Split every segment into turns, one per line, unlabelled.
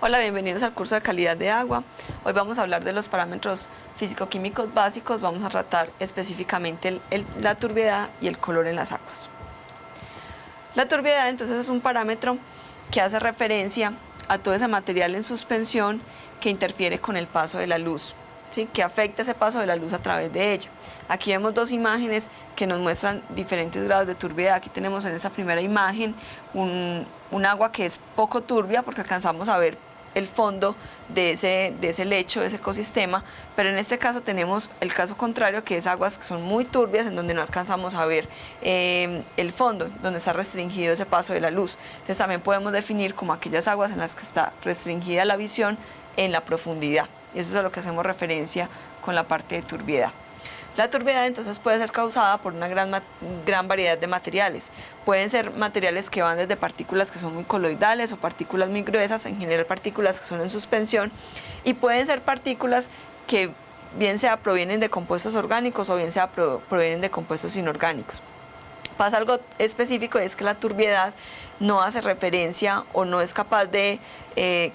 Hola, bienvenidos al curso de calidad de agua. Hoy vamos a hablar de los parámetros físico-químicos básicos. Vamos a tratar específicamente la turbiedad y el color en las aguas. La turbiedad entonces es un parámetro que hace referencia a todo ese material en suspensión que interfiere con el paso de la luz, ¿sí? Que afecta ese paso de la luz a través de ella. Aquí vemos dos imágenes que nos muestran diferentes grados de turbiedad. Aquí tenemos en esa primera imagen un agua que es poco turbia porque alcanzamos a ver el fondo de ese lecho, de ese ecosistema, pero en este caso tenemos el caso contrario, que es aguas que son muy turbias, en donde no alcanzamos a ver el fondo, donde está restringido ese paso de la luz. Entonces también podemos definir como aquellas aguas en las que está restringida la visión en la profundidad, y eso es a lo que hacemos referencia con la parte de turbiedad. La turbiedad entonces puede ser causada por una gran variedad de materiales. Pueden ser materiales que van desde partículas que son muy coloidales o partículas muy gruesas, en general partículas que son en suspensión, y pueden ser partículas que bien sea provienen de compuestos orgánicos o bien sea provienen de compuestos inorgánicos. Pasa algo específico, es que la turbiedad no hace referencia o no es capaz de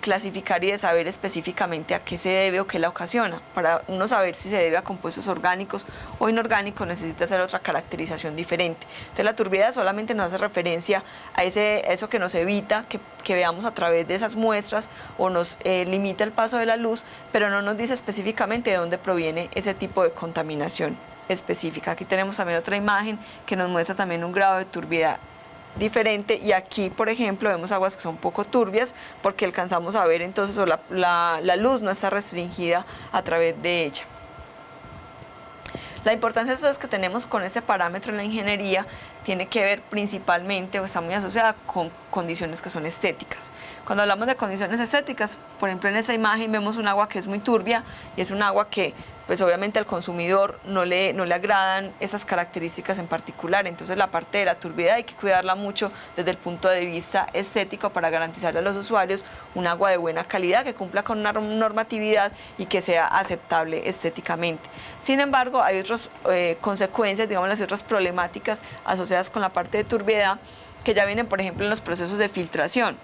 clasificar y de saber específicamente a qué se debe o qué la ocasiona. Para uno saber si se debe a compuestos orgánicos o inorgánicos necesita hacer otra caracterización diferente. Entonces la turbiedad solamente nos hace referencia a eso que nos evita que veamos a través de esas muestras o nos limita el paso de la luz, pero no nos dice específicamente de dónde proviene ese tipo de contaminación específica. Aquí tenemos también otra imagen que nos muestra también un grado de turbiedad diferente, y aquí por ejemplo vemos aguas que son poco turbias porque alcanzamos a ver entonces la luz no está restringida a través de ella. La importancia entonces que tenemos con este parámetro en la ingeniería tiene que ver principalmente o está muy asociada con condiciones que son estéticas. Cuando hablamos de condiciones estéticas, por ejemplo en esta imagen vemos un agua que es muy turbia y es un agua que pues obviamente al consumidor no le agradan esas características en particular. Entonces la parte de la turbiedad hay que cuidarla mucho desde el punto de vista estético para garantizarle a los usuarios un agua de buena calidad, que cumpla con una normatividad y que sea aceptable estéticamente. Sin embargo, hay otras consecuencias, digamos, y otras problemáticas asociadas con la parte de turbiedad que ya vienen, por ejemplo, en los procesos de filtración.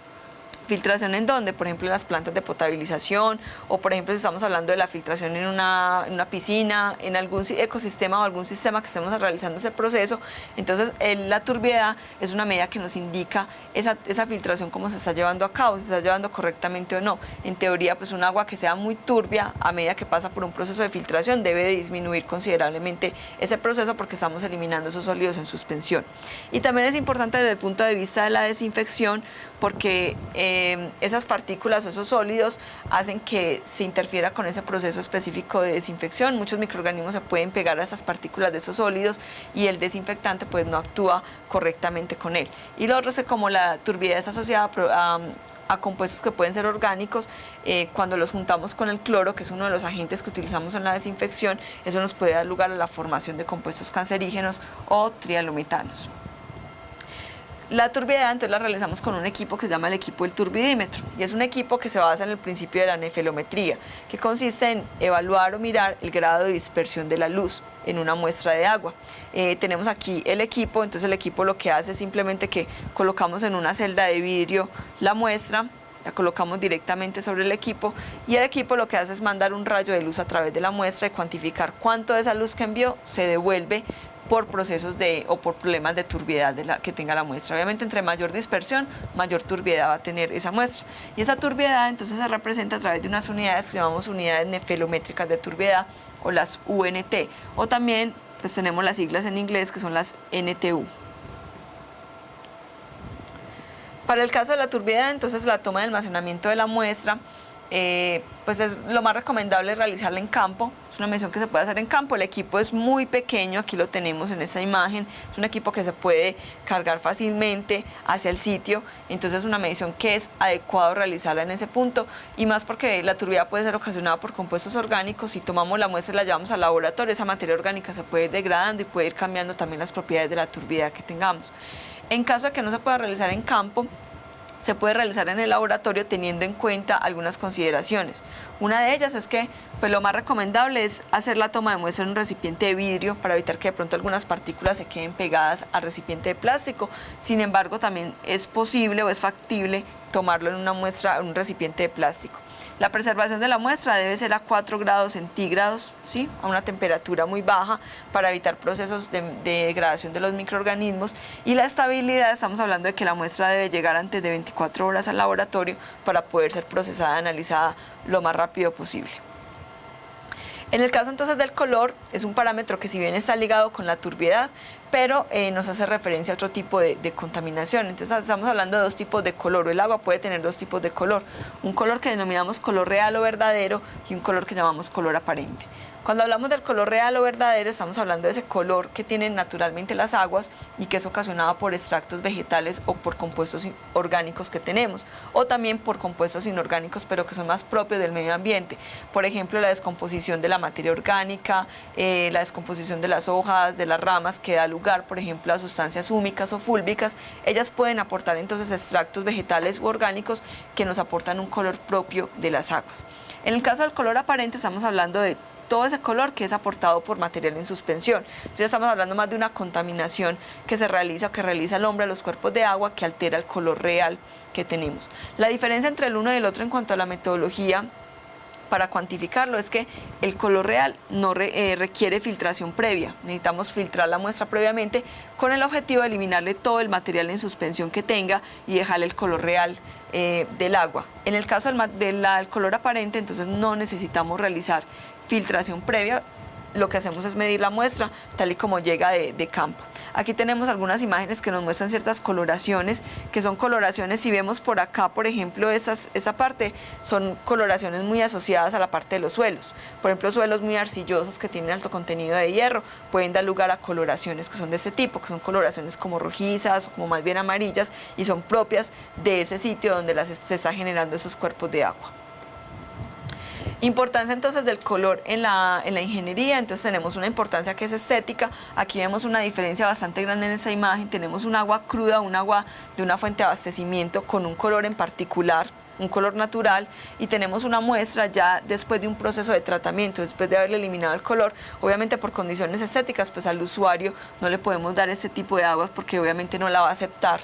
¿Filtración en dónde? Por ejemplo, en las plantas de potabilización, o por ejemplo, si estamos hablando de la filtración en una piscina, en algún ecosistema o algún sistema que estemos realizando ese proceso. Entonces, la turbiedad es una medida que nos indica esa filtración, cómo se está llevando a cabo, si se está llevando correctamente o no. En teoría, pues un agua que sea muy turbia, a medida que pasa por un proceso de filtración, debe disminuir considerablemente ese proceso porque estamos eliminando esos sólidos en suspensión. Y también es importante desde el punto de vista de la desinfección, porque esas partículas o esos sólidos hacen que se interfiera con ese proceso específico de desinfección. Muchos microorganismos se pueden pegar a esas partículas de esos sólidos y el desinfectante pues no actúa correctamente con él. Y lo otro es que como la turbiedad es asociada a compuestos que pueden ser orgánicos, cuando los juntamos con el cloro, que es uno de los agentes que utilizamos en la desinfección, eso nos puede dar lugar a la formación de compuestos cancerígenos o trialometanos. La turbiedad entonces la realizamos con un equipo que se llama el equipo del turbidímetro, y es un equipo que se basa en el principio de la nefelometría, que consiste en evaluar o mirar el grado de dispersión de la luz en una muestra de agua. Tenemos aquí el equipo, entonces el equipo lo que hace es simplemente que colocamos en una celda de vidrio la muestra, la colocamos directamente sobre el equipo, y el equipo lo que hace es mandar un rayo de luz a través de la muestra y cuantificar cuánto de esa luz que envió se devuelve por procesos o por problemas de turbiedad que tenga la muestra. Obviamente, entre mayor dispersión, mayor turbiedad va a tener esa muestra. Y esa turbiedad entonces se representa a través de unas unidades que llamamos unidades nefelométricas de turbiedad, o las UNT, o también pues tenemos las siglas en inglés que son las NTU. Para el caso de la turbiedad, entonces la toma de almacenamiento de la muestra, pues es lo más recomendable realizarla en campo. Es una medición que se puede hacer en campo. El equipo es muy pequeño, aquí lo tenemos en esa imagen, es un equipo que se puede cargar fácilmente hacia el sitio, entonces es una medición que es adecuado realizarla en ese punto, y más porque la turbiedad puede ser ocasionada por compuestos orgánicos. Si tomamos la muestra y la llevamos al laboratorio, esa materia orgánica se puede ir degradando y puede ir cambiando también las propiedades de la turbiedad que tengamos. En caso de que no se pueda realizar en campo, se puede realizar en el laboratorio teniendo en cuenta algunas consideraciones. Una de ellas es que pues lo más recomendable es hacer la toma de muestra en un recipiente de vidrio para evitar que de pronto algunas partículas se queden pegadas al recipiente de plástico. Sin embargo, también es posible o es factible tomarlo en una muestra, en un recipiente de plástico. La preservación de la muestra debe ser a 4 grados centígrados, ¿sí? A una temperatura muy baja para evitar procesos de degradación de los microorganismos, y la estabilidad, estamos hablando de que la muestra debe llegar antes de 24 horas al laboratorio para poder ser procesada y analizada lo más rápido posible. En el caso entonces del color, es un parámetro que si bien está ligado con la turbiedad, pero nos hace referencia a otro tipo de contaminación. Entonces estamos hablando de 2 tipos de color. El agua puede tener 2 tipos de color. Un color que denominamos color real o verdadero y un color que llamamos color aparente. Cuando hablamos del color real o verdadero, estamos hablando de ese color que tienen naturalmente las aguas y que es ocasionado por extractos vegetales o por compuestos orgánicos que tenemos, o también por compuestos inorgánicos, pero que son más propios del medio ambiente. Por ejemplo, la descomposición de la materia orgánica, la descomposición de las hojas, de las ramas, que da lugar, por ejemplo, a sustancias húmicas o fúlvicas. Ellas pueden aportar entonces extractos vegetales u orgánicos que nos aportan un color propio de las aguas. En el caso del color aparente, estamos hablando de todo ese color que es aportado por material en suspensión. Entonces estamos hablando más de una contaminación que se realiza o que realiza el hombre a los cuerpos de agua, que altera el color real que tenemos. La diferencia entre el uno y el otro en cuanto a la metodología para cuantificarlo es que el color real no requiere filtración previa. Necesitamos filtrar la muestra previamente con el objetivo de eliminarle todo el material en suspensión que tenga y dejarle el color real del agua. En el caso del color aparente, entonces no necesitamos realizar filtración previa. Lo que hacemos es medir la muestra tal y como llega de campo. Aquí tenemos algunas imágenes que nos muestran ciertas coloraciones, que son coloraciones, si vemos por acá, por ejemplo, esa parte, son coloraciones muy asociadas a la parte de los suelos. Por ejemplo, suelos muy arcillosos que tienen alto contenido de hierro pueden dar lugar a coloraciones que son de este tipo, que son coloraciones como rojizas o como más bien amarillas, y son propias de ese sitio donde se está generando esos cuerpos de agua. Importancia entonces del color en la ingeniería. Entonces tenemos una importancia que es estética. Aquí vemos una diferencia bastante grande en esa imagen. Tenemos un agua cruda, un agua de una fuente de abastecimiento con un color en particular, un color natural, y tenemos una muestra ya después de un proceso de tratamiento, después de haberle eliminado el color. Obviamente por condiciones estéticas, pues al usuario no le podemos dar este tipo de aguas porque obviamente no la va a aceptar,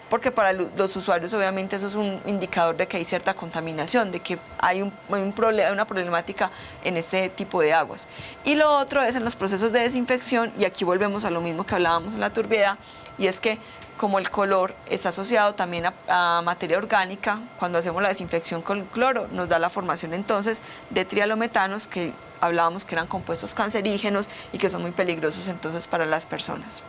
porque para los usuarios obviamente eso es un indicador de que hay cierta contaminación, de que hay una problemática en ese tipo de aguas. Y lo otro es en los procesos de desinfección, y aquí volvemos a lo mismo que hablábamos en la turbiedad, y es que como el color está asociado también a materia orgánica, cuando hacemos la desinfección con cloro nos da la formación entonces de trialometanos, que hablábamos que eran compuestos cancerígenos y que son muy peligrosos entonces para las personas.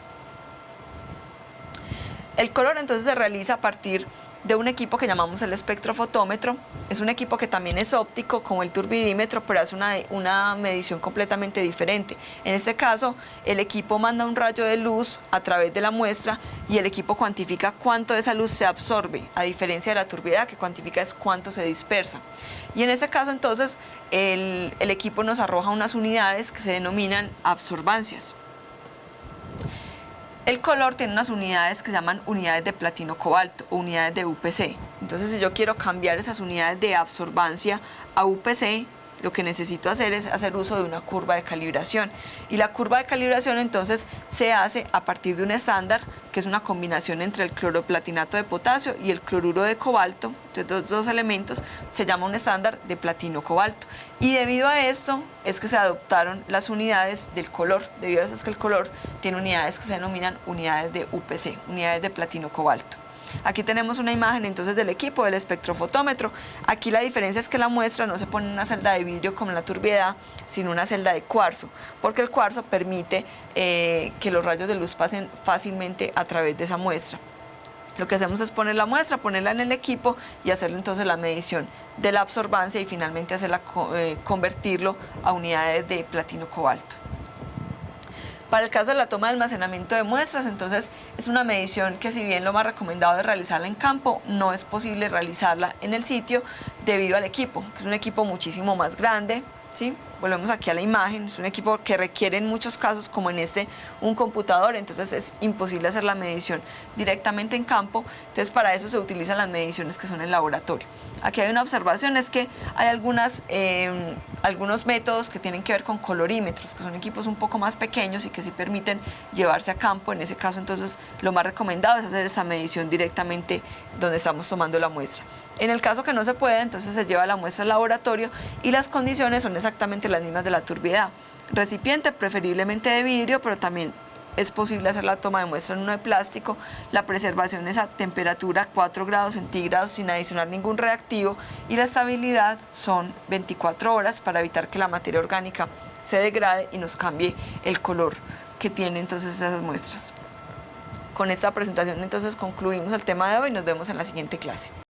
El color entonces se realiza a partir de un equipo que llamamos el espectrofotómetro. Es un equipo que también es óptico como el turbidímetro, pero hace una medición completamente diferente. En este caso, el equipo manda un rayo de luz a través de la muestra y el equipo cuantifica cuánto de esa luz se absorbe, a diferencia de la turbiedad, que cuantifica es cuánto se dispersa. Y en este caso entonces el equipo nos arroja unas unidades que se denominan absorbancias. El color tiene unas unidades que se llaman unidades de platino cobalto o unidades de UPC. Entonces, si yo quiero cambiar esas unidades de absorbancia a UPC, lo que necesito hacer es hacer uso de una curva de calibración. Y la curva de calibración entonces se hace a partir de un estándar, que es una combinación entre el cloroplatinato de potasio y el cloruro de cobalto. Entonces, estos dos elementos se llama un estándar de platino cobalto. Y debido a esto es que se adoptaron las unidades del color. Debido a eso es que el color tiene unidades que se denominan unidades de UPC, unidades de platino cobalto. Aquí tenemos una imagen entonces del equipo del espectrofotómetro. Aquí la diferencia es que la muestra no se pone en una celda de vidrio como en la turbiedad, sino una celda de cuarzo, porque el cuarzo permite que los rayos de luz pasen fácilmente a través de esa muestra. Lo que hacemos es poner la muestra, ponerla en el equipo y hacerle entonces la medición de la absorbancia y finalmente convertirlo a unidades de platino cobalto. Para el caso de la toma de almacenamiento de muestras, entonces es una medición que, si bien lo más recomendado es realizarla en campo, no es posible realizarla en el sitio debido al equipo, que es un equipo muchísimo más grande, ¿sí? volvemos aquí a la imagen, es un equipo que requiere en muchos casos, como en este, un computador, entonces es imposible hacer la medición directamente en campo, entonces para eso se utilizan las mediciones que son en laboratorio. Aquí hay una observación, es que hay algunos métodos que tienen que ver con colorímetros, que son equipos un poco más pequeños y que sí permiten llevarse a campo. En ese caso, entonces, lo más recomendado es hacer esa medición directamente donde estamos tomando la muestra. En el caso que no se pueda, entonces se lleva la muestra al laboratorio y las condiciones son exactamente las mismas de la turbiedad. Recipiente preferiblemente de vidrio, pero también es posible hacer la toma de muestra en uno de plástico. La preservación es a temperatura 4 grados centígrados sin adicionar ningún reactivo y la estabilidad son 24 horas para evitar que la materia orgánica se degrade y nos cambie el color que tienen entonces esas muestras. Con esta presentación entonces concluimos el tema de hoy y nos vemos en la siguiente clase.